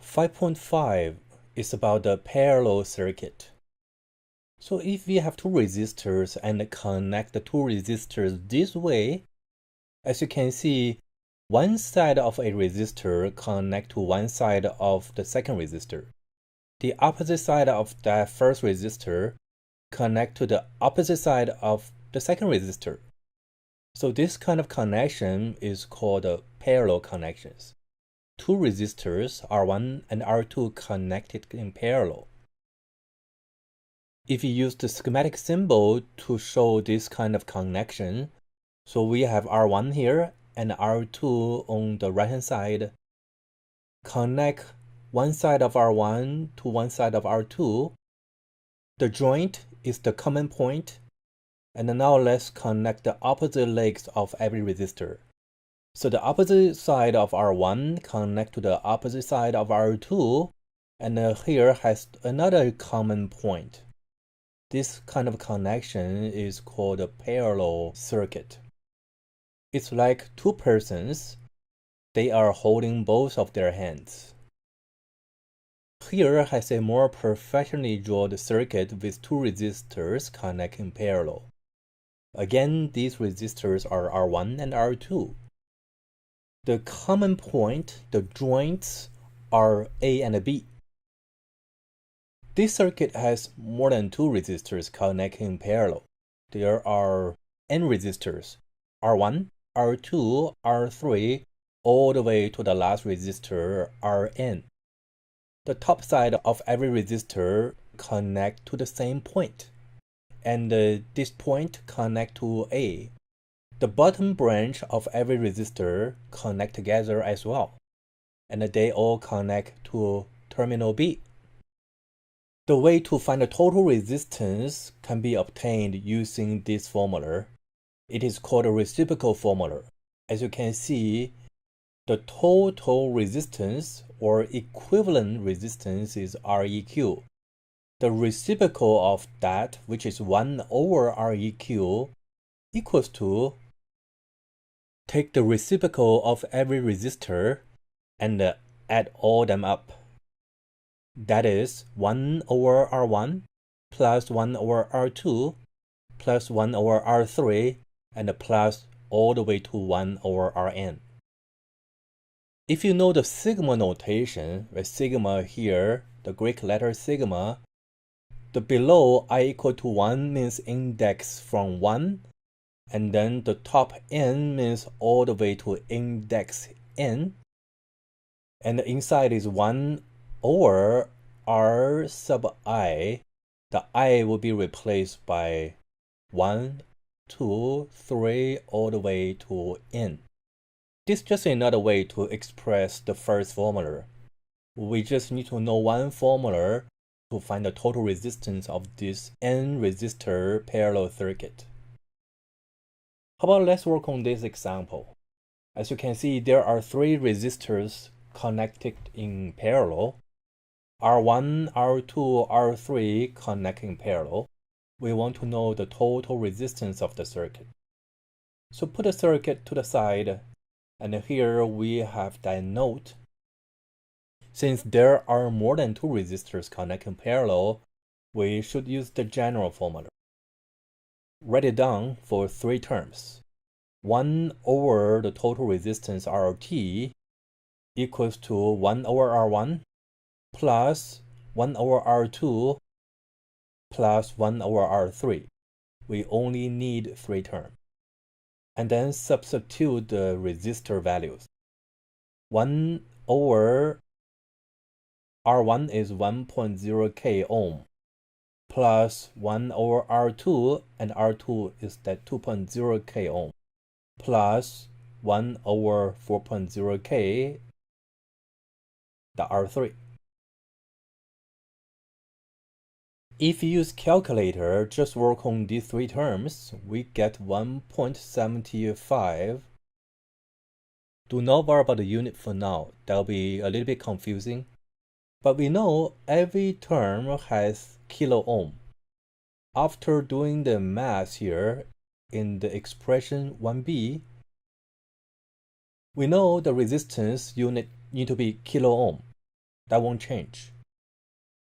5.5 is about the parallel circuit. So if we have two resistors and connect the two resistors this way, as you can see, one side of a resistor connect to one side of the second resistor. The opposite side of that first resistor connect to the opposite side of the second resistor. So this kind of connection is called parallel connections. Two resistors, R1 and R2, connected in parallel. If you use the schematic symbol to show this kind of connection, so we have R1 here and R2 on the right hand side. Connect one side of R1 to one side of R2. The joint is the common point. And now let's connect the opposite legs of every resistor. So the opposite side of R1 connect to the opposite side of R2, and here has another common point. This kind of connection is called a parallel circuit. It's like two persons. They are holding both of their hands. Here has a more professionally drawn circuit with two resistors connecting in parallel. Again, these resistors are R1 and R2. The common point, the joints, are A and B. This circuit has more than two resistors connecting in parallel. There are N resistors, R1, R2, R3, all the way to the last resistor, Rn. The top side of every resistor connect to the same point, and this point connect to A. The bottom branch of every resistor connect together as well, and they all connect to terminal B. The way to find the total resistance can be obtained using this formula. It is called a reciprocal formula. As you can see, the total resistance or equivalent resistance is Req. The reciprocal of that, which is 1 over Req, equals to take the reciprocal of every resistor and add all them up. That is 1 over R1 plus 1 over R2 plus 1 over R3 and plus all the way to 1 over Rn. If you know the sigma notation, with sigma here, the Greek letter sigma, the below I equal to 1 means index from 1, and then the top n means all the way to index n, and the inside is 1 over R sub I. The I will be replaced by 1, 2, 3, all the way to n. This is just another way to express the first formula. We just need to know one formula to find the total resistance of this N resistor parallel circuit. How about let's work on this example. As you can see, there are three resistors connected in parallel. R1, R2, R3 connecting in parallel. We want to know the total resistance of the circuit. So put the circuit to the side, and here we have that note. Since there are more than two resistors connecting in parallel, we should use the general formula. Write it down for three terms. 1 over the total resistance RT equals to 1 over R1 plus 1 over R2 plus 1 over R3. We only need three terms. And then substitute the resistor values. 1 over R1 is 1.0 k ohm plus 1 over R2, and R2 is that 2.0 k ohm plus 1 over 4.0 k, the R3. If you use calculator, just work on these three terms, we get 1.75. Do not worry about the unit for now. That'll be a little bit confusing. But we know every term has kilo ohm. After doing the math here in the expression 1b, we know the resistance unit need to be kilo ohm. That won't change.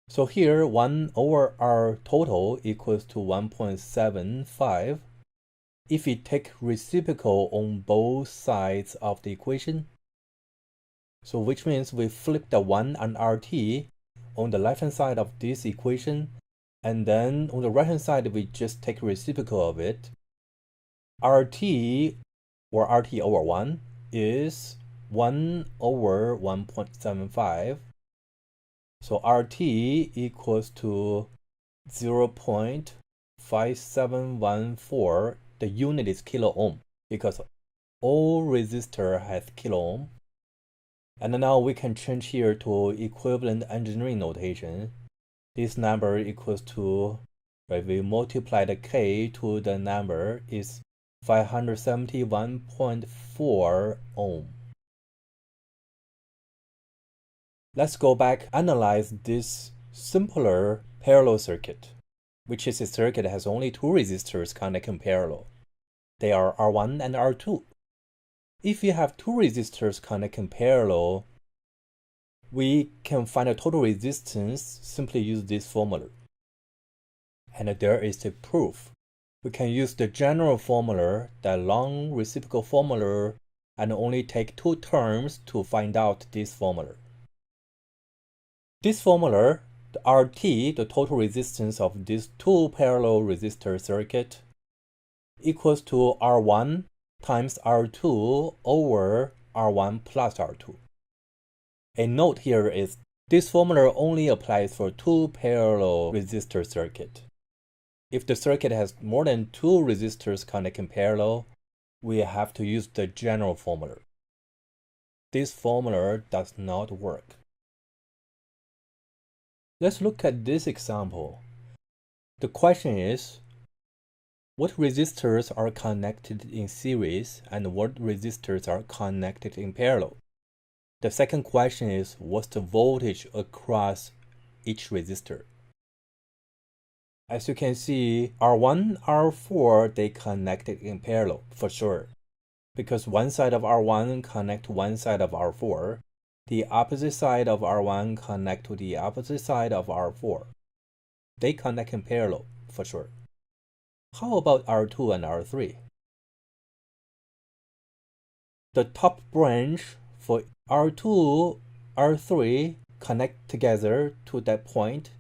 So here 1 over R total equals to 1.75. If we take reciprocal on both sides of the equation, so which means we flip the 1 and RT on the left hand side of this equation, and then on the right hand side we just take reciprocal of it. RT or RT over 1 is 1 over 1.75. So RT equals to 0.5714. The unit is kilo ohm because all resistor has kilo ohm. And now we can change here to equivalent engineering notation. This number equals to, if we multiply the K to the number, is 571.4 ohm. Let's go back analyze this simpler parallel circuit, which is a circuit that has only two resistors connected in parallel. They are R1 and R2. If you have two resistors connected in parallel, we can find the total resistance simply use this formula. And there is the proof. We can use the general formula, the long reciprocal formula, and only take two terms to find out this formula. This formula, the RT, the total resistance of these two parallel resistor circuit, equals to R1 times R2 over R1 plus R2. A note here is this formula only applies for two parallel resistor circuit. If the circuit has more than two resistors connected in parallel, we have to use the general formula. This formula does not work. Let's look at this example. The question is, what resistors are connected in series and what resistors are connected in parallel? The second question is, what's the voltage across each resistor? As you can see, R1, R4, they connected in parallel for sure. Because one side of R1 connect to one side of R4, the opposite side of R1 connect to the opposite side of R4. They connect in parallel for sure. How about R2 and R3? The top branch for R2, R3 connect together to that point,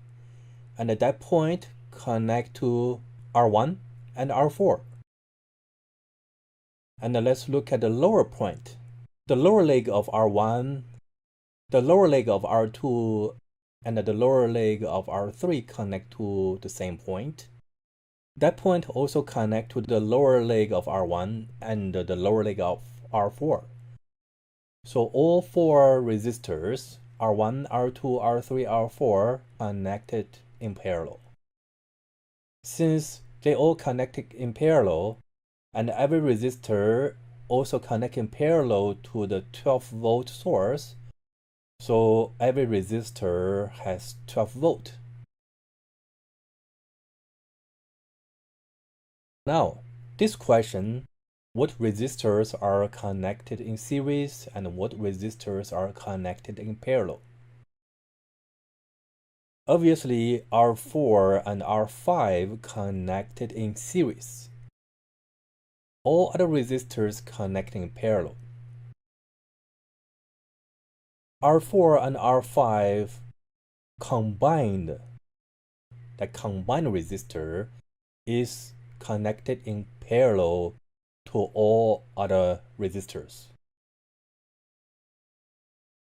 and at that point connect to R1 and R4. And let's look at the lower point. The lower leg of R1, the lower leg of R2, and the lower leg of R3 connect to the same point. That point also connect to the lower leg of R1 and the lower leg of R4. So all four resistors, R1, R2, R3, R4, connected in parallel. Since they all connected in parallel, and every resistor also connect in parallel to the 12-volt source, so every resistor has 12 volt. Now, this question, what resistors are connected in series and what resistors are connected in parallel? Obviously, R4 and R5 connected in series. All other resistors connecting in parallel. R4 and R5 combined, the combined resistor is connected in parallel to all other resistors.